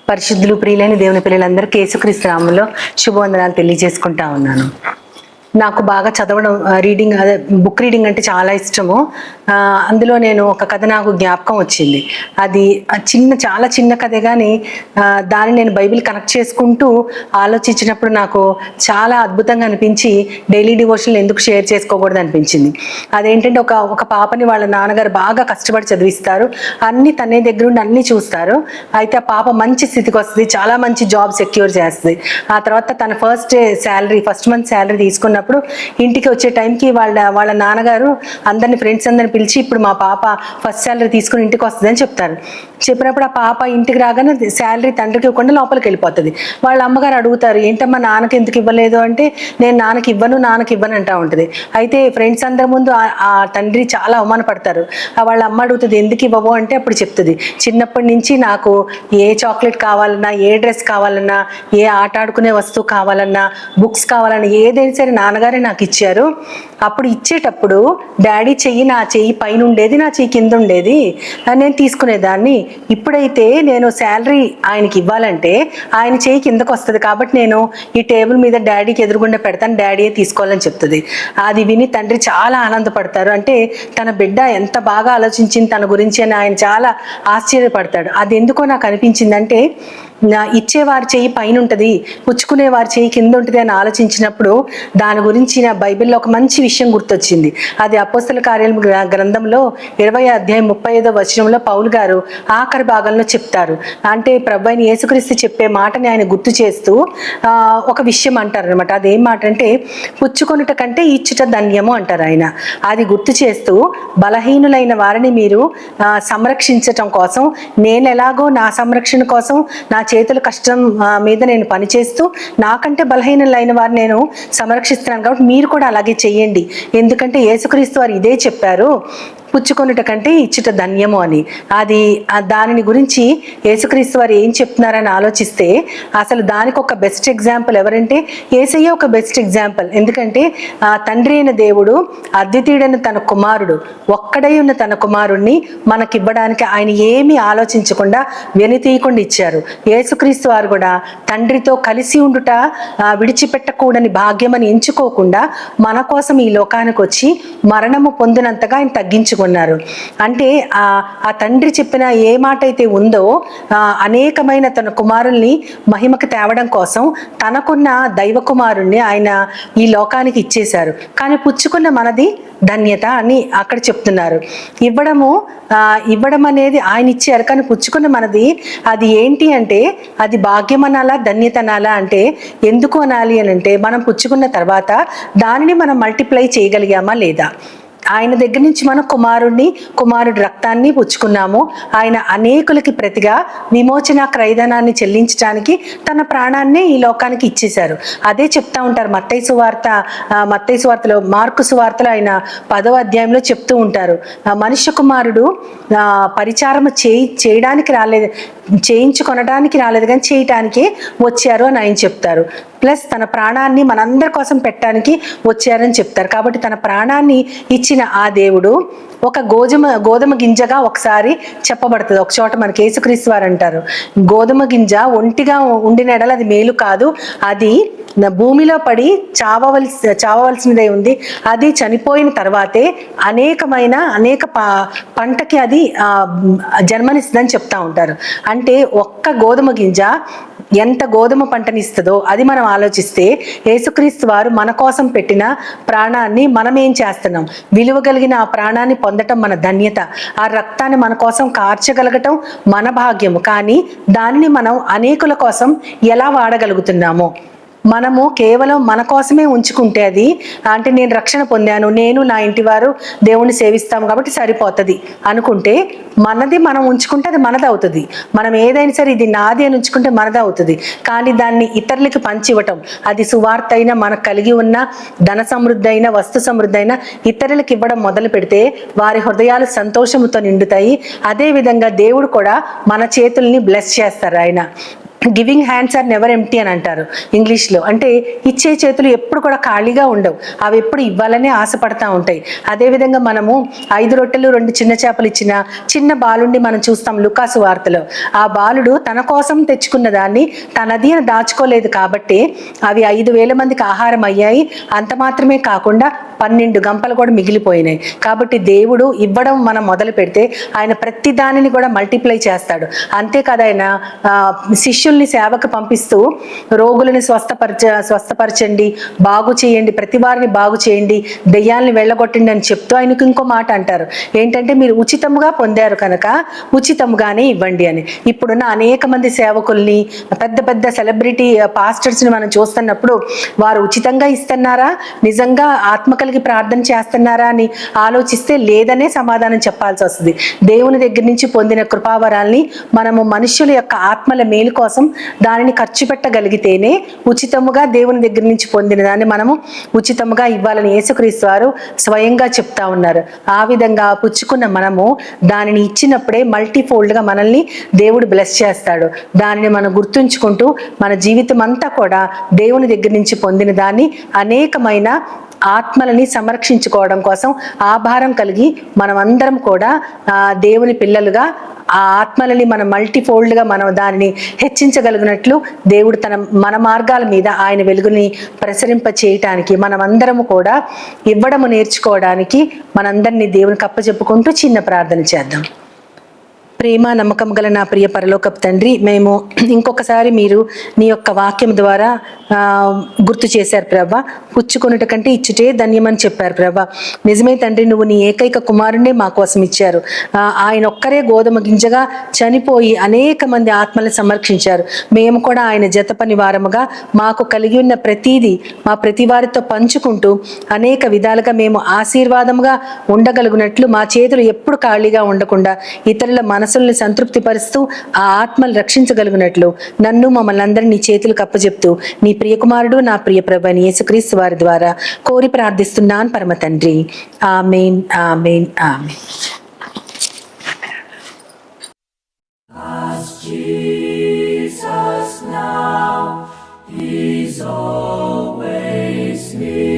పరిశుద్ధులు ప్రియులైన దేవుని పిల్లలందరికీ యేసుక్రీస్తు నామములో శుభవందనాలు తెలియజేసుకుంటా ఉన్నాను. నాకు బాగా చదవడం, రీడింగ్, అదే బుక్ రీడింగ్ అంటే చాలా ఇష్టము. అందులో నేను ఒక కథ నాకు జ్ఞాపకం వచ్చింది. అది చాలా చిన్న కథే, కానీ దాన్ని నేను బైబిల్ కనెక్ట్ చేసుకుంటూ ఆలోచించినప్పుడు నాకు చాలా అద్భుతంగా అనిపించి డైలీ డివోషన్లు ఎందుకు షేర్ చేసుకోకూడదు అనిపించింది. అదేంటంటే ఒక పాపని వాళ్ళ నాన్నగారు బాగా కష్టపడి చదివిస్తారు, అన్ని తనే దగ్గర ఉండి అన్ని చూస్తారు. అయితే ఆ పాప మంచి స్థితికి వస్తుంది, చాలా మంచి జాబ్ సెక్యూర్ చేస్తుంది. ఆ తర్వాత తన ఫస్ట్ మంత్ శాలరీ తీసుకున్నప్పుడు ఇంటికి వచ్చే టైంకి వాళ్ళ నాన్నగారు ఫ్రెండ్స్ అందరిని పిలిచి, ఇప్పుడు మా పాప ఫస్ట్ శాలరీ తీసుకుని ఇంటికి వస్తుంది అని చెప్తారు. చెప్పినప్పుడు ఆ పాప ఇంటికి రాగానే శాలరీ తండ్రికి ఇవ్వకుండా లోపలికి వెళ్ళిపోతుంది. వాళ్ళ అమ్మగారు అడుగుతారు, ఏంటమ్మా నాన్నకి ఎందుకు ఇవ్వలేదు అంటే, నేను నాన్నకి ఇవ్వను అంటా ఉంటుంది. అయితే ఫ్రెండ్స్ అందరి ముందు ఆ తండ్రి చాలా అవమానపడతారు. వాళ్ళ అమ్మ అడుగుతుంది, ఎందుకు ఇవ్వవు అంటే అప్పుడు చెప్తుంది, చిన్నప్పటి నుంచి నాకు ఏ చాక్లెట్ కావాలన్నా, ఏ డ్రెస్ కావాలన్నా, ఏ ఆట ఆడుకునే వస్తువు కావాలన్నా, బుక్స్ కావాలన్నా, ఏదైనా సరే నాన్నగారే నాకు ఇచ్చారు. అప్పుడు ఇచ్చేటప్పుడు డాడీ చెయ్యి నా చెయ్యి పైన ఉండేది, నా చెయ్యి కింద ఉండేది, నేను తీసుకునేదాన్ని. ఇప్పుడైతే నేను శాలరీ ఆయనకి ఇవ్వాలంటే ఆయన చెయ్యి కిందకు వస్తుంది, కాబట్టి నేను ఈ టేబుల్ మీద డాడీకి ఎదురుగుండా పెడతాను, డాడీయే తీసుకోవాలని చెప్తుంది. అది విని తండ్రి చాలా ఆనందపడతారు. అంటే తన బిడ్డ ఎంత బాగా ఆలోచించింది తన గురించి అని ఆయన చాలా ఆశ్చర్యపడతాడు. అది ఎందుకో నాకు అనిపించిందంటే, ఇచ్చేవారి చెయ్యి పైన ఉంటుంది, పుచ్చుకునే వారి చెయ్యి కింద ఉంటుంది అని ఆలోచించినప్పుడు దాని గురించి నా బైబిల్లో ఒక మంచి విషయం గుర్తొచ్చింది. అది అపోస్తల కార్యాల గ్రంథంలో 20:35 పౌలు గారు ఆఖరి భాగంలో చెప్తారు. అంటే ప్రభువైన యేసుక్రీస్తు చెప్పే మాటని ఆయన గుర్తు చేస్తూ ఒక విషయం అంటారు అనమాట. అదేం మాట అంటే, పుచ్చుకొనుట కంటే ఇచ్చుట ధన్యము అంటారు ఆయన. అది గుర్తు చేస్తూ, బలహీనులైన వారిని మీరు సంరక్షించటం కోసం, నేను ఎలాగో నా సంరక్షణ కోసం నా చేతుల కష్టం మీద నేను పనిచేస్తూ నాకంటే బలహీనులైన వారు నేను సంరక్షిస్తున్నాను, కాబట్టి మీరు కూడా అలాగే చెయ్యండి. ఎందుకంటే యేసుక్రీస్తు వారు ఇదే చెప్పారు, పుచ్చుకొనుట కంటే ఇచ్చుట ధన్యము అని. దానిని గురించి యేసుక్రీస్తు వారు ఏం చెప్తున్నారని ఆలోచిస్తే, అసలు దానికి ఒక బెస్ట్ ఎగ్జాంపుల్ ఎవరంటే యేసయ్య ఒక బెస్ట్ ఎగ్జాంపుల్. ఎందుకంటే తండ్రి అయిన దేవుడు అద్వితీయుడైన తన కుమారుడు, ఒక్కడై ఉన్న తన కుమారుణ్ణి మనకివ్వడానికి ఆయన ఏమీ ఆలోచించకుండా వెనుతీయకుండా ఇచ్చారు. యేసుక్రీస్తు వారు కూడా తండ్రితో కలిసి ఉండుట విడిచిపెట్టకూడని భాగ్యమని ఎంచుకోకుండా మన కోసం ఈ లోకానికి వచ్చి మరణము పొందినంతగా ఆయన తగ్గించుకున్నారు. అంటే ఆ తండ్రి చెప్పిన ఏ మాట అయితే ఉందో, అనేకమైన తన కుమారుల్ని మహిమకు తేవడం కోసం తనకున్న దైవ కుమారుణ్ణి ఆయన ఈ లోకానికి ఇచ్చేశారు. కానీ పుచ్చుకున్న మనది ధన్యత అని అక్కడ చెప్తున్నారు. ఇవ్వడం అనేది ఆయన ఇచ్చారు, కానీ పుచ్చుకున్న మనది అది ఏంటి అంటే, అది భాగ్యం అనాలా, ధన్యత అనాలా అంటే, ఎందుకు అనాలి అని అంటే, మనం పుచ్చుకున్న తర్వాత దానిని మనం మల్టిప్లై చేయగలిగామా లేదా. ఆయన దగ్గర నుంచి మనం కుమారుడి రక్తాన్ని పుచ్చుకున్నాము. ఆయన అనేకులకి ప్రతిగా విమోచన క్రయధనాన్ని చెల్లించడానికి తన ప్రాణాన్ని ఈ లోకానికి ఇచ్చేశారు. అదే చెప్తా ఉంటారు మత్తయి సువార్తలో, మార్కు సువార్తలో ఆయన 10వ అధ్యాయంలో చెప్తూ ఉంటారు, మనుష్య కుమారుడు పరిచారము చేయడానికి రాలేదు, చేయించుకొనడానికి రాలేదు, కానీ చేయటానికి వచ్చారు అని ఆయన చెప్తారు. ప్లస్ తన ప్రాణాన్ని మనందరి కోసం పెట్టడానికి వచ్చారని చెప్తారు. కాబట్టి తన ప్రాణాన్ని ఇచ్చిన ఆ దేవుడు ఒక గోధుమ గింజగా ఒకసారి చెప్పబడుతుంది. ఒక చోట మనకి యేసుక్రీస్తు వారు అంటారు, గోధుమ గింజ ఒంటిగా ఉండిన ఎడల అది మేలు కాదు, అది భూమిలో పడి చావవలసినదే ఉంది, అది చనిపోయిన తర్వాతే అనేక పంటకి అది జన్మనిస్తుందని చెప్తా ఉంటారు. అంటే ఒక్క గోధుమ గింజ ఎంత గోధుమ పంటనిస్తుందో అది మనం ఆలోచిస్తే, యేసుక్రీస్తు వారు మన కోసం పెట్టిన ప్రాణాన్ని మనం ఏం చేస్తున్నాం, విలువ కలిగిన ఆ ప్రాణాన్ని పొందటం మన ధన్యత, ఆ రక్తాన్ని మన కోసం కార్చగలగటం మన భాగ్యము. కానీ దానిని మనం అనేకుల కోసం ఎలా వాడగలుగుతున్నామో, మనము కేవలం మన కోసమే ఉంచుకుంటే, అది అంటే నేను రక్షణ పొందాను, నేను నా ఇంటి వారు దేవుణ్ణి సేవిస్తాము కాబట్టి సరిపోతుంది అనుకుంటే, మనది మనం ఉంచుకుంటే అది మనది అవుతుంది. మనం ఏదైనా సరే ఇది నాది అని ఉంచుకుంటే మనది అవుతుంది. కానీ దాన్ని ఇతరులకి పంచివ్వటం, అది సువార్త అయినా, మనకు కలిగి ఉన్న ధన సమృద్ధి అయినా, వస్తు సమృద్ధి అయినా ఇతరులకు ఇవ్వడం మొదలు పెడితే వారి హృదయాలు సంతోషముతో నిండుతాయి. అదే విధంగా దేవుడు కూడా మన చేతుల్ని బ్లెస్ చేస్తారు. ఆయన giving hands are never empty అని అంటారు ఇంగ్లీష్లో. అంటే ఇచ్చే చేతులు ఎప్పుడు కూడా ఖాళీగా ఉండవు, అవి ఎప్పుడు ఇవ్వాలనే ఆశపడతా ఉంటాయి. అదేవిధంగా మనము 5 రొట్టెలు 2 చిన్న చేపలు ఇచ్చిన చిన్న బాలుండి మనం చూస్తాం లూకాసు వార్తలో. ఆ బాలుడు తన కోసం తెచ్చుకున్న దాన్ని తనది అని దాచుకోలేదు కాబట్టి అవి 5,000 మందికి ఆహారం అయ్యాయి. అంత మాత్రమే కాకుండా 12 గంపలు కూడా మిగిలిపోయినాయి. కాబట్టి దేవుడు ఇవ్వడం మనం మొదలు పెడితే ఆయన ప్రతి దానిని కూడా మల్టిప్లై చేస్తాడు. అంతేకాదు, ఆయన శిష్యుల్ని సేవకు పంపిస్తూ రోగులని స్వస్థపరచండి, బాగు చేయండి, ప్రతి వారిని బాగు చేయండి, దెయ్యాలని వెళ్ళగొట్టండి అని చెప్తూ ఆయనకు ఇంకో మాట అంటారు. ఏంటంటే మీరు ఉచితముగా పొందారు కనుక ఉచితముగానే ఇవ్వండి అని. ఇప్పుడున్న అనేక మంది సేవకుల్ని, పెద్ద పెద్ద సెలబ్రిటీ పాస్టర్స్ని మనం చూస్తున్నప్పుడు వారు ఉచితంగా ఇస్తున్నారా, నిజంగా ఆత్మ కలిగి ప్రార్థన చేస్తున్నారా అని ఆలోచిస్తే లేదనే సమాధానం చెప్పాల్సి వస్తుంది. దేవుని దగ్గర నుంచి పొందిన కృపావరాల్ని మనము మనుషుల యొక్క ఆత్మల మేలు కోసం దానిని ఖర్చు పెట్టగలిగితేనే ఉచితముగా దేవుని దగ్గర నుంచి పొందిన దాన్ని మనము ఉచితముగా ఇవ్వాలని యేసుక్రీస్తు వారు స్వయంగా చెప్తా ఉన్నారు. ఆ విధంగా పుచ్చుకున్న మనము దానిని ఇచ్చినప్పుడే మల్టీఫోల్డ్గా మనల్ని దేవుడు బ్లెస్ చేస్తాడు. దానిని మనం గుర్తుంచుకుంటూ మన జీవితం అంతా కూడా దేవుని దగ్గర నుంచి పొందిన దాన్ని అనేకమైన ఆత్మలని సంరక్షించుకోవడం కోసం ఆ భారం కలిగి మనం అందరం కూడా దేవుని పిల్లలుగా ఆ ఆత్మలని మనం మల్టీఫోల్డ్గా మనం దానిని హెచ్చించగలిగినట్లు దేవుడు మన మార్గాల మీద ఆయన వెలుగుని ప్రసరింప చేయటానికి మనమందరము కూడా ఇవ్వడము నేర్చుకోవడానికి మనందరినీ దేవునికి అప్పచెప్పుకుంటూ చిన్న ప్రార్థన చేద్దాం. ప్రేమ నమ్మకం గల నా ప్రియ పరలోకపు తండ్రి, మేము ఇంకొకసారి మీరు నీ యొక్క వాక్యం ద్వారా గుర్తు చేశారు ప్రభా. పుచ్చుకొనుట కంటే ఇచ్చుటే ధన్యమని చెప్పారు ప్రభా. నిజమే తండ్రి, నువ్వు నీ ఏకైక కుమారుణ్ణి మా కోసం ఇచ్చారు. ఆయన ఒక్కరే గోధుమ గింజగా చనిపోయి అనేక మంది ఆత్మలను సంరక్షించారు. మేము కూడా ఆయన జత పని వారముగా మాకు కలిగి ఉన్న ప్రతీది మా ప్రతి వారితో పంచుకుంటూ అనేక విధాలుగా మేము ఆశీర్వాదముగా ఉండగలుగునట్లు మా చేతులు ఎప్పుడు ఖాళీగా ఉండకుండా ఇతరుల మనసుల్ని సంతృప్తి పరుస్తూ ఆ ఆత్మలు రక్షించగలిగినట్లు నన్ను మమ్మల్ని అందరినీ నీ చేతులకు అప్పచెప్తూ నీ ప్రియకుమారుడు నా ప్రియ ప్రభువైన యేసుక్రీస్తు వారి ద్వారా కోరి ప్రార్థిస్తున్నాను పరమ తండ్రి. ఆమేన్, ఆమేన్, ఆమేన్. Jesus now, he's always near.